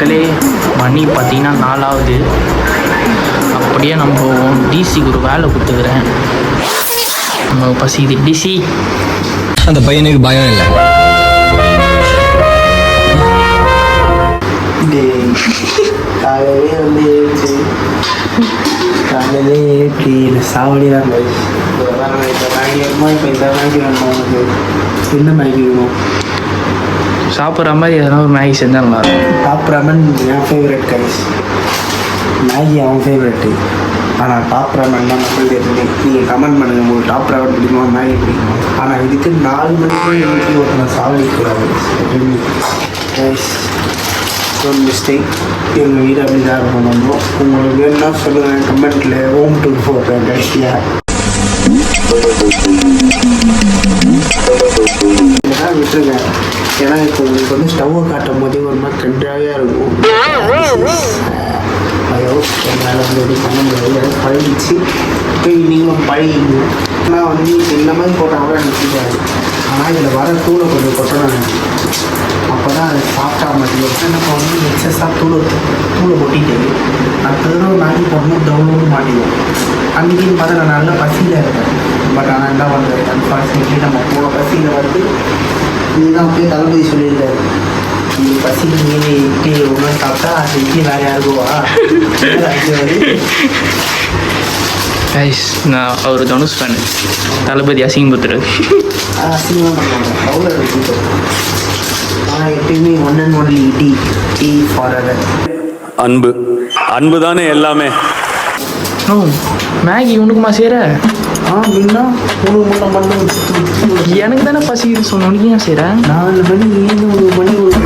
மக்களே மணி பார்த்தீங்கன்னா 4 அப்படியே நம்ம டிசிக்கு ஒரு வேலை கொடுத்துக்கிறேன். நம்ம பசிக்குது. டிசி அந்த பையனுக்கு பயம் இல்லை. காலையிலே ஏற்றி சாவடி தான் இப்போ இந்த மேகி வேணும் உனக்கு. என்ன மேகி வேணும்? சாப்பிட்ற மாதிரி எதனா ஒரு மேகி செஞ்சால் நல்லாயிருக்கும். டாப் ராமன் என் ஃபேவரட் கைஸ். மேகி அவன் ஃபேவரெட்டு. ஆனால் டாப் ராமன் தான் நம்மளுக்கு எதுவுமே. நீங்கள் கமெண்ட் பண்ணுங்கள் உங்களுக்கு டாப் ராமன் பிடிக்குமா மேகி பிடிக்குமா. ஆனால் இதுக்கு 4 மணிக்கு எழுதி ஒருத்தனை சாவடிக்கூடாது கைஸ். ஒரு மிஸ்டேக். எங்கள் வீடு அப்படி தான் இருக்கணும். உங்களுக்கு வேணும்னா சொல்லுங்கள் கமெண்ட்டில் ஹோம் டூர் போடுறேன் கடைசியாக. இதெல்லாம் விட்டுருங்க. ஏன்னா இப்போ உங்களுக்கு வந்து ஸ்டவ்வை காட்டும் போதே ஒரு மாதிரி கன்றாக இருக்கும். ஐயோ என்னால் வந்து எப்படி பண்ண முடியாது. பழகிச்சு. இப்போ நீங்களும் பழகிங்க. ஆனால் வந்து இந்த மாதிரி போட்டால் கூட எனக்கு பிடிக்காது. ஆனால் இதில் வர தூளை கொஞ்சம் கொட்டணும். அப்போ தான் அது சாப்பிட்டா மாட்டேங்குது. இப்போ வந்து எக்ஸஸாக தூளை கொட்டிட்டு அடுத்தது மேகி போடணும் டவுனோடு மாட்டிடும். அன்றைக்கின்னு பார்த்தா நான் நல்லா பசியில் இருக்கேன். பட் ஆனால் என்ன பண்ணுறது, அன்ஃபார்ச்சுனேட்லி நம்ம போன பசியில் வந்து இதுதான் போய் தளபதி சொல்லியிருக்காரு. நீ பசியில் மீனை இட்லி ஒன்றா சாப்பிட்டா அந்த இட்லி வேறு யாருக்குவா கைஸ். நான் அவர் தனுஷ் ஃபேன். தளபதி அசிங்கப்படுத்துறது அசிங்கமாக பண்ணுவாங்க. அவ்வளோ இருக்குது. ஆனால் எப்பயுமே one and only tea for அவர். அன்பு அன்பு தானே எல்லாமே. ஓ மேகி உனக்குமா செய்கிற? அப்படின்னா உனக்கு முன்ன எனக்கு தானே பசிக்குது சொன்ன. உனக்கு ஏன் செய்கிற? 4 மணி 7 மணி ஒரு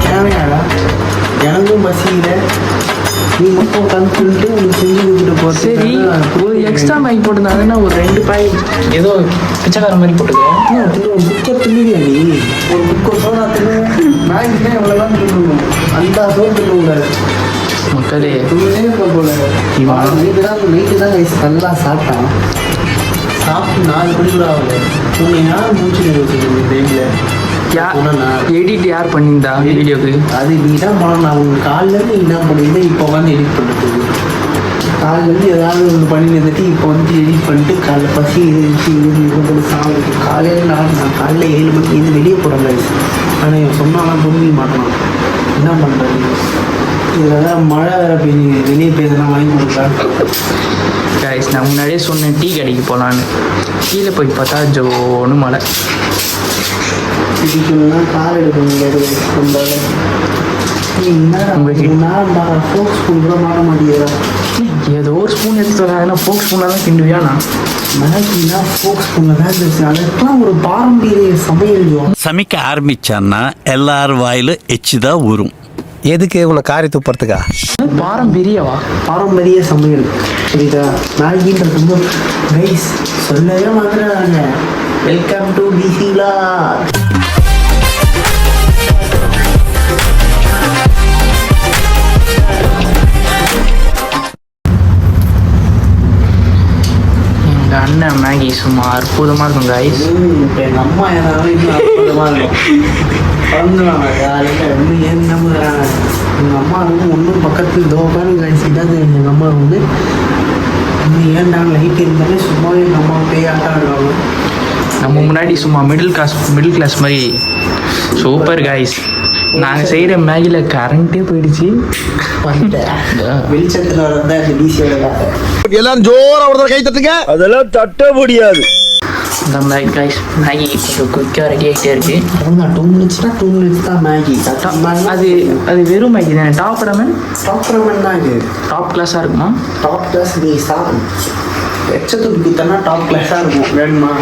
தேவையாடா. எனக்கும் பசியில் நீ மட்டும் உட்காந்து சொல்லிட்டு உனக்கு செஞ்சு கொடுத்துட்டு போ. சரி ஒரு எக்ஸ்ட்ரா மேகி போட்டுருந்தாங்கன்னா ஒரு 2 பாய் ஏதோ பிச்சைக்கார மாதிரி போட்டுக்கேன். குக்கர் தின்னுடியா நீ? ஒரு குக்கர் சோடா தின்னு. மேகி தான் எவ்வளோதான் தின்னுணும். அந்த சோறு தின்னுக்கூடாது மக்களே. போல நைட்டு தான் கைஸ் நல்லா சாப்பிட்டான். சாப்பிட்டு 4 மணி கூட ஆகல. உன்னை யாரும் மூச்சு வச்சுருக்கீங்க டைமில்? எடிட் யார் பண்ணியிருந்தா வீடியோக்கு? அது நீ தான் பண்ணணும். அவங்க காலிலேருந்து நீ தான் பண்ணியிருந்தா இப்போ வந்து எடிட் பண்ணுறது. காலிலேருந்து ஏதாவது ஒன்று பண்ணி நிறுத்தி இப்போ வந்து எடிட் பண்ணிட்டு காலைல பசி இது சாப்பிடுது. காலையில் நான் காலையில் 7 மணிக்கு இது வெளியே போகிறேன் கைஸ். ஆனால் இவன் சொன்னாலாம் புரிஞ்சிக்க மாட்டான். என்ன பண்ணுறது? இதெல்லாம் மழை வேறு பெய்யுது. வெளியே பெய்யுதுன்னா வாங்கி கொடுக்கலாம் கைஸ். நான் முன்னாடியே சொன்னேன் டீ கடைக்கு போகலான்னு. கீழே போய் பார்த்தா ஜோன்னு மழை. பிடிக்கணும்னா கார் எடுக்க முடியாது. ஃபோக் ஸ்பூன் கூட மாற மாட்டேங்கிறா. ஏதோ ஒரு ஸ்பூன் எடுத்து வராதுன்னா ஃபோக் ஸ்பூனாக தான் கிண்டுவியாண்ணா. மேகினா ஃபோக் ஸ்பூனில் தான் இருந்துச்சு. அதுக்கெல்லாம் ஒரு பாரம்பரிய சமையல். சமைக்க ஆரம்பிச்சான்னா எல்லார் வாயிலும் எச்சு தான் ஊறும். எதுக்கு உன்னை காரி துப்புறதுக்கா? பாரம்பரிய சமையல் புரியுதா? மேகின்றது ரொம்ப ரைஸ் சொல்லவே வந்துடுறாங்க. வெல்கம் டு டிசிலா. எங்கள் அண்ணன் மேகி சும்மா அற்புதமாக இருக்கும் கைஸ். இப்போ எங்கள் அம்மா ஏதாவது இன்னும் அற்புதமாக இருக்கும். பிறந்துடுவாங்க காலையில் வந்து ஏன் நம்புகிறாங்க. எங்கள் அம்மா வந்து ஒன்றும் பக்கத்தில் தோப்பான்னு கழிச்சுட்டாது. எங்கள் அம்மா வந்து இன்னும் ஏன்டாங்க லைட் இருந்தாலே சும்மாவே எங்கள் அம்மா போய் ஆட்டாடுவாங்க. நம்ம முன்னாடி சும்மா மிடில் கிளாஸ் மாதிரி சூப்பர் கைஸ். நாங்கள் செய்கிற மேகியில் கரண்ட்டே போயிடுச்சு. வெளிச்சத்தில் வரதான் இந்த டிசியோட எல்லாரும் ஜோரா ஒரு கை தட்டுங்க. அதெல்லாம் தட்ட முடியாது. இந்த மாதிரி கைஸ் மேகி கொஞ்சம் குயிக்காக ரெடி ஆகிட்டே இருக்கு. 2 மினிட்ஸ் தான் மேகி. அது வெறும் மேகி தானே? டாப் ரமன் தான் இது. டாப் கிளாஸாக இருக்குமா? டாப் கிளாஸ் நீ சாப்பிடும். எச்சத்துக்கு தரனா டாப் கிளாஸாக இருக்கும். வேணுமா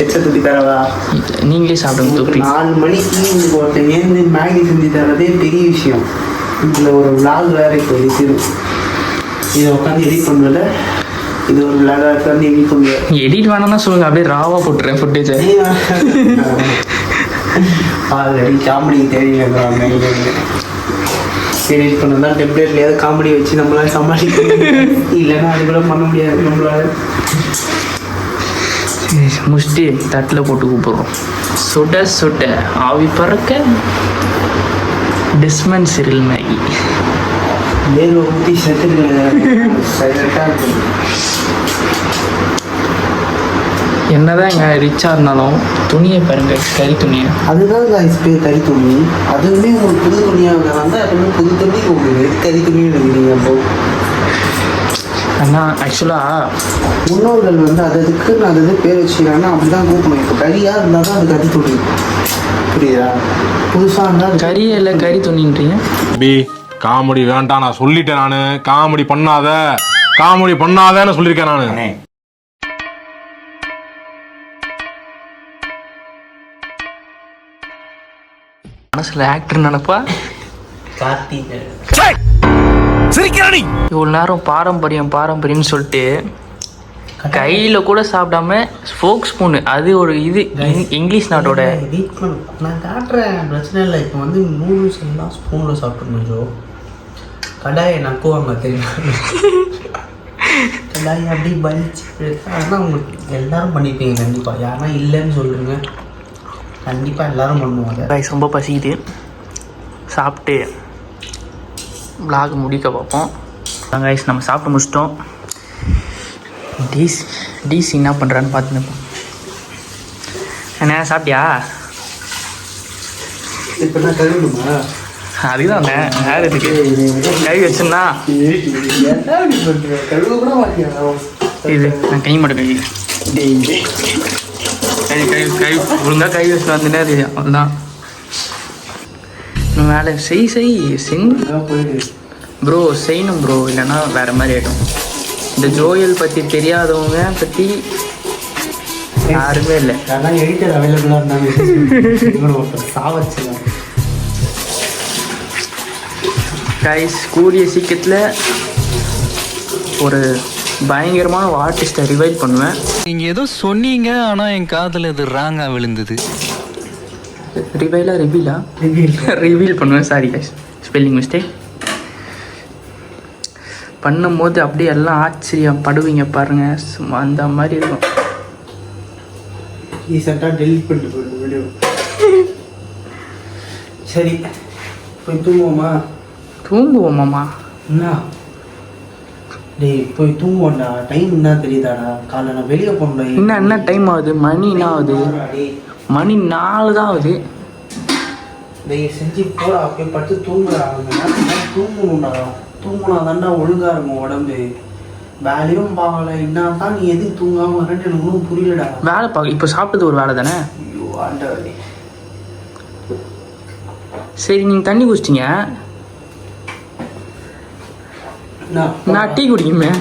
எச்சத்துக்கு தரவா? நீங்களே சாப்பிடுங்க தூக்கி. 4 மணிக்கு ஒருத்தன் ஏந்து மேகி செஞ்சு தரதே பெரிய விஷயம். இதில் ஒரு விளாக் வேறு இப்போ இருக்குது. இதை உட்காந்து எடிட் பண்ணுறத இது ஒரு விளாகாக உட்காந்து எடிட் பண்ணுவேன். எடிட் வேணாம்னா சொல்லுங்கள், அப்படியே ராவாக போட்டுறேன் ஃபுட்டேஜை. ஆல்ரெடி காமெடி தேவையான எடிட் பண்ண தான் டெம்ப்ளேட்லையாவது காமெடி வச்சு நம்மளால சமாளிக்கணும். இல்லைன்னா அது கூட பண்ண முடியாது நம்மளால. முடிச்சுட்டு தட்டில் போட்டு கூப்பிட்றோம். சுட சுட ஆவி பறக்க டிஸ்மன் சிரில் மேகி. வேறு ஊற்றி செத்துட்டு சைலண்டாக இருக்கும். என்னதான் இங்கே ரிச்சாக இருந்தாலும் துணியை பாருங்க, கறி துணியை. அதுதான் காய்ஸ் பேர் கறி துணி. அதுவுமே உங்களுக்கு புது துணியாக இருந்தால் அதுவுமே புது துணி உங்களுக்கு கறி துணின்னு நினைக்கிறீங்க. அப்போ ஆனால் ஆக்சுவலாக முன்னோர்கள் வந்து அதுக்கு அது பேர் வச்சுக்கிறாங்கன்னா அப்படி தான் கூப்பிடணும். இப்போ கறியாக இருந்தால் தான் அது கறி துணி, புரியுதா? புதுசாக இருந்தால் கறியே இல்லை கறி துணின்றீங்க. பி காமெடி வேண்டாம், நான் சொல்லிட்டேன். நான் காமெடி பண்ணாதன்னு சொல்லியிருக்கேன் நான். மனசில் ஆக்டர் நினைப்பா. கார்த்திகை இவ்வளோ நேரம் பாரம்பரியம்னு சொல்லிட்டு கையில் கூட சாப்பிடாம ஸ்போக் ஸ்பூனு, அது ஒரு இது இங்கிலீஷ் நாட்டோட. நான் காட்டுறேன், பிரச்சனை இல்லை. இப்போ வந்து நூடுல்ஸ் எல்லாம் ஸ்பூனில் சாப்பிடணும். ஜோ கடாயை நக்குவாங்க தெரியுமா? கடாயை அப்படி பலிச்சு அதெல்லாம் உங்களுக்கு எல்லாரும் பண்ணிப்பீங்க கண்டிப்பாக. யாருன்னா இல்லைன்னு சொல்லுங்க, கண்டிப்பாக எல்லாரும் பண்ணுவாங்க. ரைஸ் ரொம்ப பசிக்குது, சாப்பிட்டு vlog முடிக்க பார்ப்போம். ரைஸ் நம்ம சாப்பிட்டு முடிச்சிட்டோம். டிசி என்ன பண்ணுறான்னு பார்த்துருப்போம். என்ன சாப்பிட்டியா? இப்போ நான் கழுவணுமா? அதுதான் நேரத்துக்கு கை வச்சுன்னா கழுவ கூட மாட்டியா? இது நான் கை மட்டும் கை ஒழுங்காக கை வச்சு வந்துட்டே அது அவ்வளோதான். வேலை செஞ்சு போயிடு ப்ரோ, செய்யணும் ப்ரோ, இல்லைன்னா வேறு மாதிரி ஆகிடும். இந்த ஜோயல் பற்றி தெரியாதவங்க பற்றி யாருமே இல்லை. அதெல்லாம் எடிட்டர் அவைலபிளாக இருந்தாங்க. சாவச்சிடலாம் கைஸ். கூடிய சீக்கிரத்தில் ஒரு பயங்கரமான ஆர்டிஸ்ட்டை ரிவைல் பண்ணுவேன். நீங்க ஏதோ சொன்னீங்க, ஆனா என் காதுல இது ராங்கா விழுந்தது. ரிவீல் பண்ணுவேன். Sorry guys, spelling mistake. பண்ணும்போது அப்படியே எல்லாம் ஆச்சரியம் படுவீங்க பாருங்க, சும்மா அந்த மாதிரி இருக்கும். ரீசெண்டாக டெலிட் பண்ணிட்டு போயிடும் வீடியோ. சரி போய் தூங்குவோமா? என்ன டேய் போய் தூங்குவோம்டா. டைம் என்ன தெரியுதாடா? காலைல நான் வெளியே போனேன். என்ன டைம் ஆகுது? மணி என்ன ஆகுது? மணி 4 தான் ஆகுது. டேய் செஞ்சு போடா, போய் படுத்து தூங்குறா. தூங்கணும்டா, தூங்கினா தாண்டா ஒழுங்கா இருக்கும் உடம்பு. வேலையும் பார்க்கல, என்ன தான் நீ எதுக்கு தூங்காம வரேன்னு எனக்கு ஒன்றும் புரியலடா. வேலை பார்க்க இப்போ சாப்பிட்டது ஒரு வேலை தானே. ஐயோ ஆண்டவரே. சரி நீங்கள் தண்ணி குடிச்சிட்டிங்க, நான் டீ குடிக்குமே.